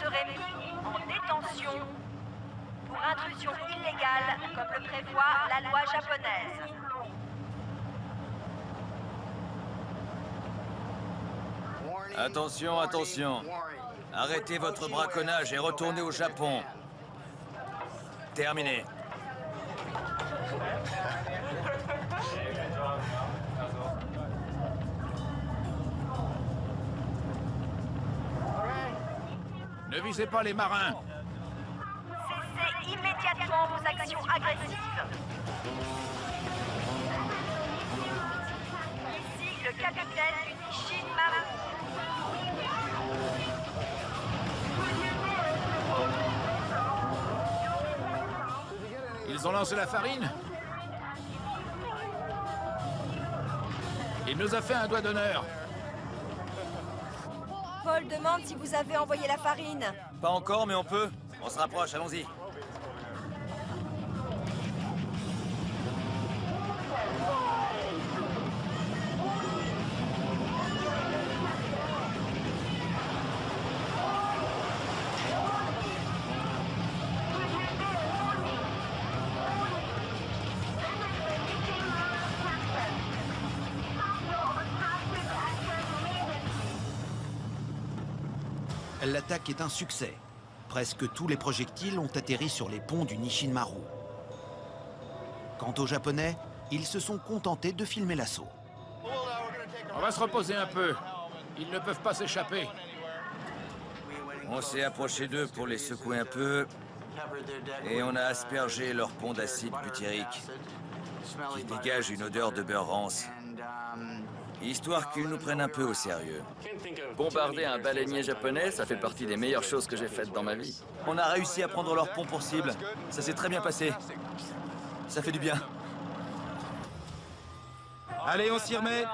serez mis en détention pour intrusion illégale, comme le prévoit la loi japonaise. Attention, attention. Arrêtez votre braconnage et retournez au Japon. Terminé. Ne visez pas les marins. Cessez immédiatement vos actions agressives. Ici le capitaine du Nishin Maru. Ils ont lancé la farine. Il nous a fait un doigt d'honneur. Paul demande si vous avez envoyé la farine. Pas encore, mais on peut. On se rapproche, allons-y. L'attaque est un succès. Presque tous les projectiles ont atterri sur les ponts du Nishin Maru. Quant aux Japonais, ils se sont contentés de filmer l'assaut. On va se reposer un peu. Ils ne peuvent pas s'échapper. On s'est approché d'eux pour les secouer un peu. Et on a aspergé leur pont d'acide butyrique, qui dégage une odeur de beurre rance. Histoire qu'ils nous prennent un peu au sérieux. Bombarder un baleinier japonais, ça fait partie des meilleures choses que j'ai faites dans ma vie. On a réussi à prendre leur pont pour cible. Ça s'est très bien passé. Ça fait du bien. Allez, on s'y remet.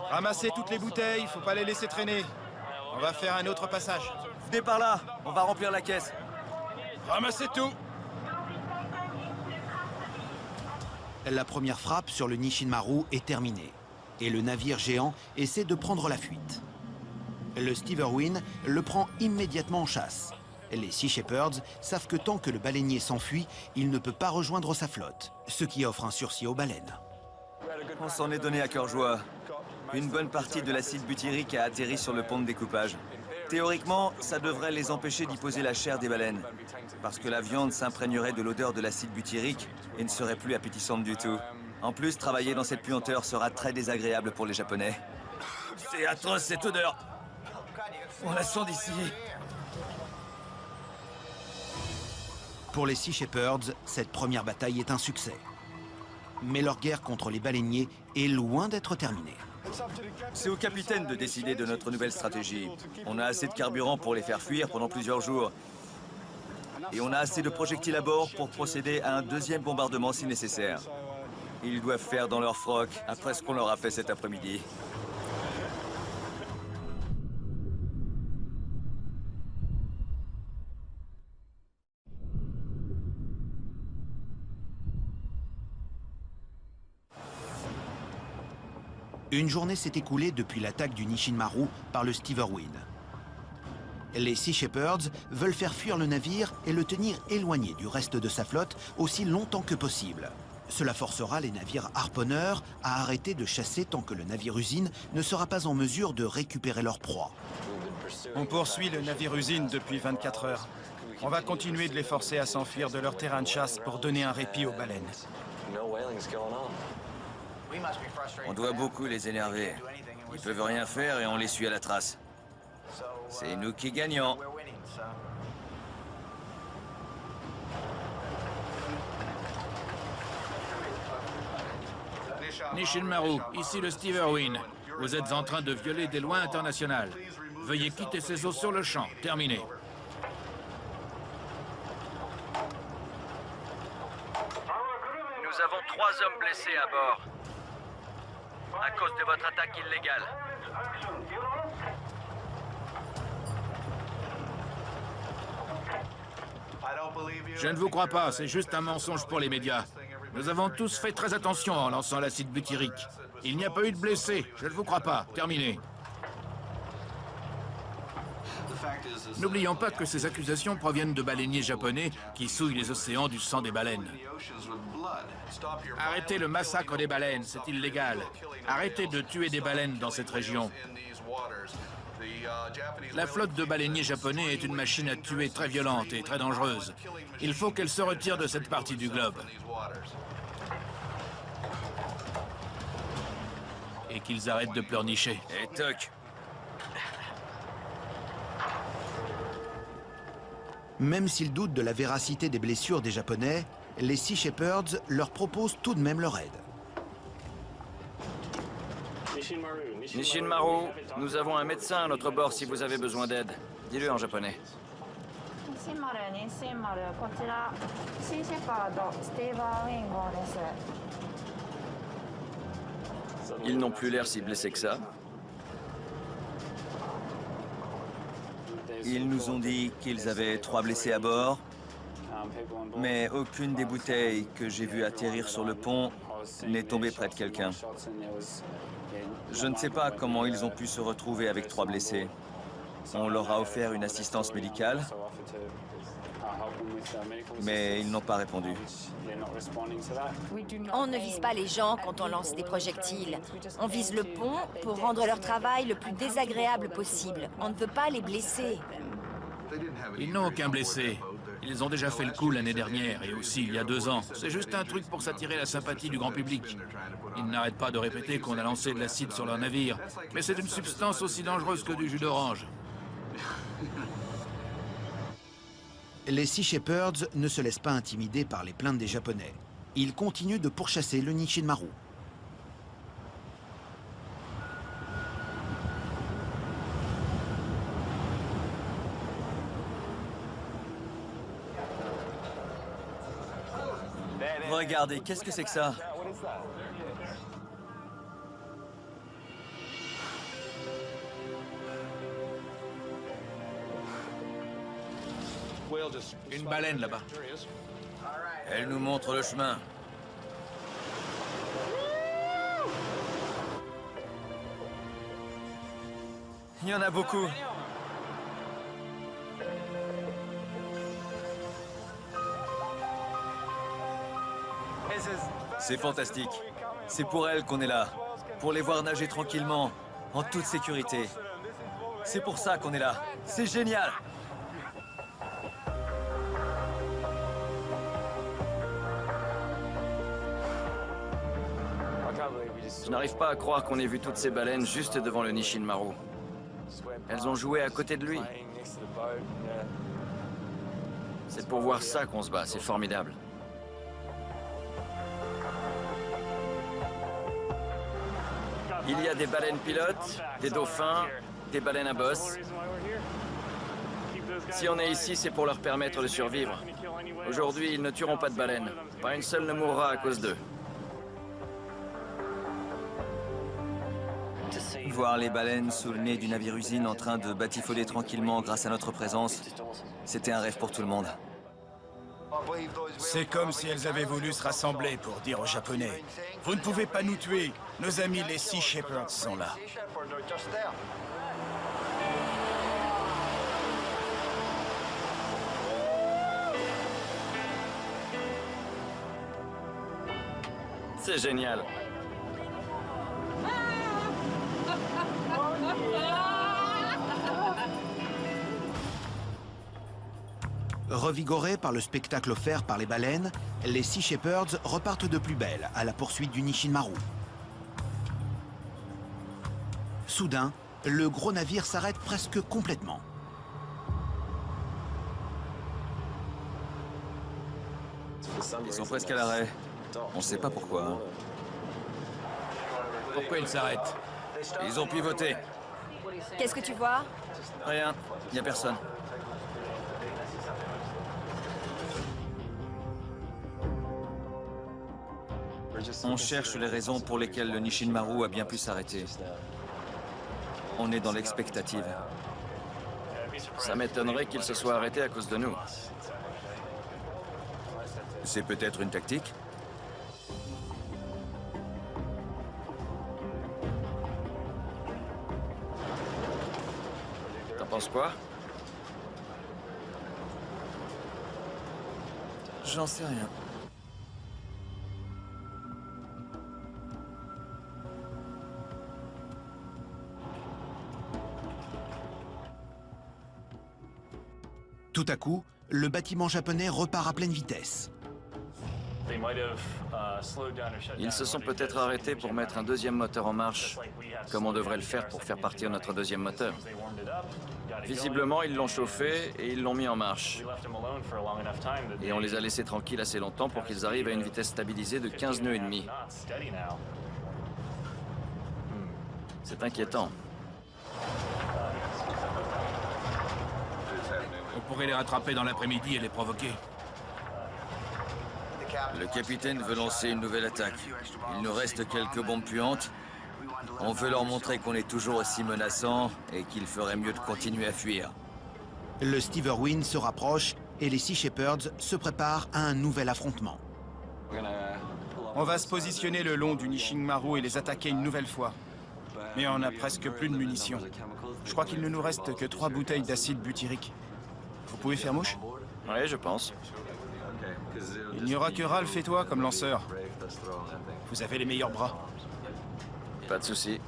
Ramassez toutes les bouteilles, faut pas les laisser traîner. On va faire un autre passage. Venez par là, on va remplir la caisse. Ramassez tout. La première frappe sur le Nishin Maru est terminée. Et le navire géant essaie de prendre la fuite. Le Steverwin le prend immédiatement en chasse. Les Sea Shepherds savent que tant que le baleinier s'enfuit, il ne peut pas rejoindre sa flotte, ce qui offre un sursis aux baleines. On s'en est donné à cœur joie. Une bonne partie de l'acide butyrique a atterri sur le pont de découpage. Théoriquement, ça devrait les empêcher d'y poser la chair des baleines, parce que la viande s'imprégnerait de l'odeur de l'acide butyrique et ne serait plus appétissante du tout. En plus, travailler dans cette puanteur sera très désagréable pour les Japonais. C'est atroce cette odeur. On la sent d'ici. Pour les Sea Shepherds, cette première bataille est un succès. Mais leur guerre contre les baleiniers est loin d'être terminée. C'est au capitaine de décider de notre nouvelle stratégie. On a assez de carburant pour les faire fuir pendant plusieurs jours. Et on a assez de projectiles à bord pour procéder à un deuxième bombardement si nécessaire. Ils doivent faire dans leur froc après ce qu'on leur a fait cet après-midi. Une journée s'est écoulée depuis l'attaque du Nishin Maru par le Steverwin. Les Sea Shepherds veulent faire fuir le navire et le tenir éloigné du reste de sa flotte aussi longtemps que possible. Cela forcera les navires harponneurs à arrêter de chasser tant que le navire-usine ne sera pas en mesure de récupérer leur proie. On poursuit le navire-usine depuis 24 heures. On va continuer de les forcer à s'enfuir de leur terrain de chasse pour donner un répit aux baleines. On doit beaucoup les énerver. Ils peuvent rien faire et on les suit à la trace. C'est nous qui gagnons. Nishin Maru, ici le Steverwin. Vous êtes en train de violer des lois internationales. Veuillez quitter ces eaux sur le champ. Terminé. Nous avons 3 hommes blessés à bord. À cause de votre attaque illégale. Je ne vous crois pas, c'est juste un mensonge pour les médias. Nous avons tous fait très attention en lançant l'acide butyrique. Il n'y a pas eu de blessés, je ne vous crois pas. Terminé. N'oublions pas que ces accusations proviennent de baleiniers japonais qui souillent les océans du sang des baleines. Arrêtez le massacre des baleines, c'est illégal. Arrêtez de tuer des baleines dans cette région. La flotte de baleiniers japonais est une machine à tuer très violente et très dangereuse. Il faut qu'elle se retire de cette partie du globe. Et qu'ils arrêtent de pleurnicher. Et toc. Même s'ils doutent de la véracité des blessures des Japonais, les Sea Shepherds leur proposent tout de même leur aide. Nishinmaru, nous avons un médecin à notre bord si vous avez besoin d'aide. Dis-le en japonais. Ils n'ont plus l'air si blessés que ça. Ils nous ont dit qu'ils avaient 3 blessés à bord, mais aucune des bouteilles que j'ai vues atterrir sur le pont n'est tombée près de quelqu'un. Je ne sais pas comment ils ont pu se retrouver avec 3 blessés. On leur a offert une assistance médicale, mais ils n'ont pas répondu. On ne vise pas les gens quand on lance des projectiles. On vise le pont pour rendre leur travail le plus désagréable possible. On ne veut pas les blesser. Ils n'ont aucun blessé. Ils ont déjà fait le coup l'année dernière et aussi il y a 2 ans. C'est juste un truc pour s'attirer la sympathie du grand public. Ils n'arrêtent pas de répéter qu'on a lancé de l'acide sur leur navire. Mais c'est une substance aussi dangereuse que du jus d'orange. Les Sea Shepherds ne se laissent pas intimider par les plaintes des Japonais. Ils continuent de pourchasser le Nishinmaru. Regardez, qu'est-ce que c'est que ça? Une baleine là-bas. Elle nous montre le chemin. Il y en a beaucoup. C'est fantastique. C'est pour elles qu'on est là. Pour les voir nager tranquillement, en toute sécurité. C'est pour ça qu'on est là. C'est génial! Je n'arrive pas à croire qu'on ait vu toutes ces baleines juste devant le Nishinmaru. Elles ont joué à côté de lui. C'est pour voir ça qu'on se bat, c'est formidable. Il y a des baleines pilotes, des dauphins, des baleines à bosse. Si on est ici, c'est pour leur permettre de survivre. Aujourd'hui, ils ne tueront pas de baleines. Pas une seule ne mourra à cause d'eux. Voir les baleines sous le nez du navire-usine en train de batifoler tranquillement grâce à notre présence, c'était un rêve pour tout le monde. C'est comme si elles avaient voulu se rassembler pour dire aux Japonais « Vous ne pouvez pas nous tuer, nos amis les Sea Shepherds sont là. » C'est génial. Revigorés par le spectacle offert par les baleines, les Sea Shepherds repartent de plus belle à la poursuite du Nishinmaru. Soudain, le gros navire s'arrête presque complètement. Ils sont presque à l'arrêt. On ne sait pas pourquoi. Pourquoi ils s'arrêtent? Ils ont pivoté. Qu'est-ce que tu vois? Rien, il n'y a personne. On cherche les raisons pour lesquelles le Nishinmaru a bien pu s'arrêter. On est dans l'expectative. Ça m'étonnerait qu'il se soit arrêté à cause de nous. C'est peut-être une tactique? T'en penses quoi? J'en sais rien. Tout à coup, le bâtiment japonais repart à pleine vitesse. Ils se sont peut-être arrêtés pour mettre un deuxième moteur en marche, comme on devrait le faire pour faire partir notre deuxième moteur. Visiblement, ils l'ont chauffé et ils l'ont mis en marche. Et on les a laissés tranquilles assez longtemps pour qu'ils arrivent à une vitesse stabilisée de 15 nœuds et demi. C'est inquiétant. On pourrait les rattraper dans l'après-midi et les provoquer. Le capitaine veut lancer une nouvelle attaque. Il nous reste quelques bombes puantes. On veut leur montrer qu'on est toujours aussi menaçant et qu'il ferait mieux de continuer à fuir. Le Steverwin se rapproche et les Sea Shepherds se préparent à un nouvel affrontement. On va se positionner le long du Nishinmaru et les attaquer une nouvelle fois. Mais on a presque plus de munitions. Je crois qu'il ne nous reste que 3 bouteilles d'acide butyrique. Vous pouvez faire mouche? Oui, je pense. Il n'y aura que Ralph et toi comme lanceur. Vous avez les meilleurs bras. Pas de souci.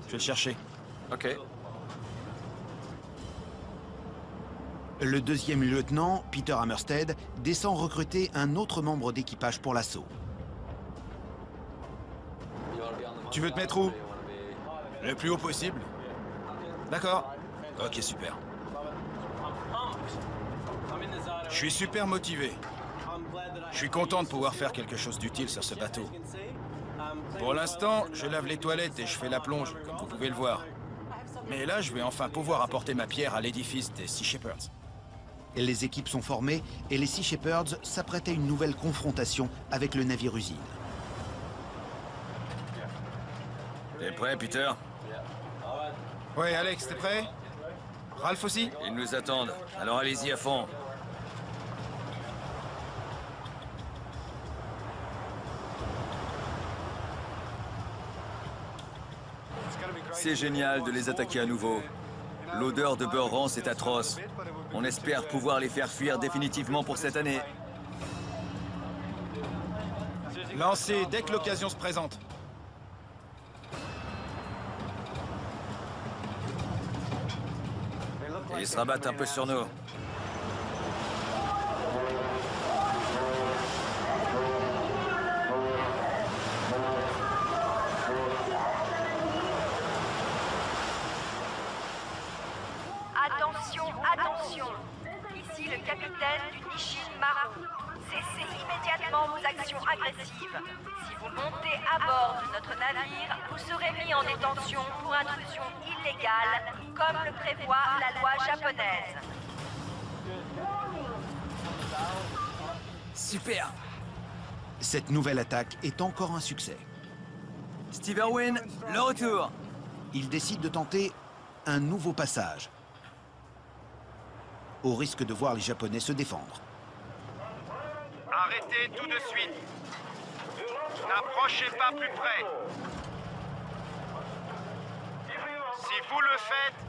Je vais le chercher. Ok. Le deuxième lieutenant, Peter Hammerstead, descend recruter un autre membre d'équipage pour l'assaut. Tu veux te mettre où? Le plus haut possible. D'accord. Ok, super. Je suis super motivé. Je suis content de pouvoir faire quelque chose d'utile sur ce bateau. Pour l'instant, je lave les toilettes et je fais la plonge, comme vous pouvez le voir. Mais là, je vais enfin pouvoir apporter ma pierre à l'édifice des Sea Shepherds. Les équipes sont formées et les Sea Shepherds s'apprêtent à une nouvelle confrontation avec le navire-usine. T'es prêt, Peter? Ouais, Alex, t'es prêt? Ralph aussi? Ils nous attendent, alors allez-y à fond. C'est génial de les attaquer à nouveau. L'odeur de beurre rance est atroce. On espère pouvoir les faire fuir définitivement pour cette année. Lancez dès que l'occasion se présente. Ils se rabattent un peu sur nous. Attention, attention. Ici le capitaine du Nishinmaru. Cessez immédiatement vos actions agressives. Si vous montez à bord de notre navire, vous serez mis en détention pour intrusion illégale, comme le prévoit la loi japonaise. Super! Cette nouvelle attaque est encore un succès. Steverwin, le retour! Ils décident de tenter un nouveau passage, au risque de voir les Japonais se défendre. Arrêtez tout de suite. N'approchez pas plus près. Si vous le faites,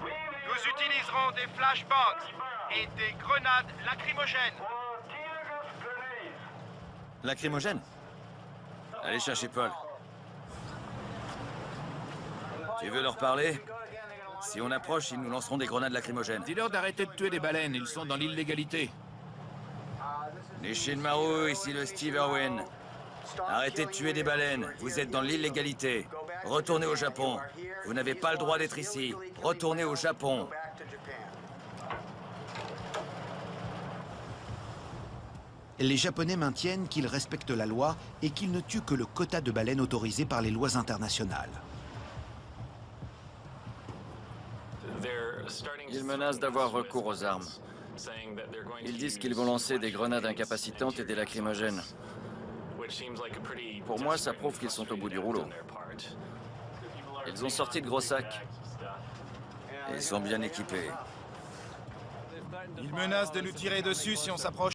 nous utiliserons des flashbangs et des grenades lacrymogènes. Lacrymogène? Allez chercher Paul. Tu veux leur parler? Si on approche, ils nous lanceront des grenades lacrymogènes. Dis-leur d'arrêter de tuer des baleines, ils sont dans l'illégalité. Nishinmaru, ici le Steverwin. Arrêtez de tuer des baleines, vous êtes dans l'illégalité. Retournez au Japon. Vous n'avez pas le droit d'être ici. Retournez au Japon. Les Japonais maintiennent qu'ils respectent la loi et qu'ils ne tuent que le quota de baleines autorisé par les lois internationales. Ils menacent d'avoir recours aux armes. Ils disent qu'ils vont lancer des grenades incapacitantes et des lacrymogènes. Pour moi, ça prouve qu'ils sont au bout du rouleau. Ils ont sorti de gros sacs. Ils sont bien équipés. Ils menacent de nous tirer dessus si on s'approche.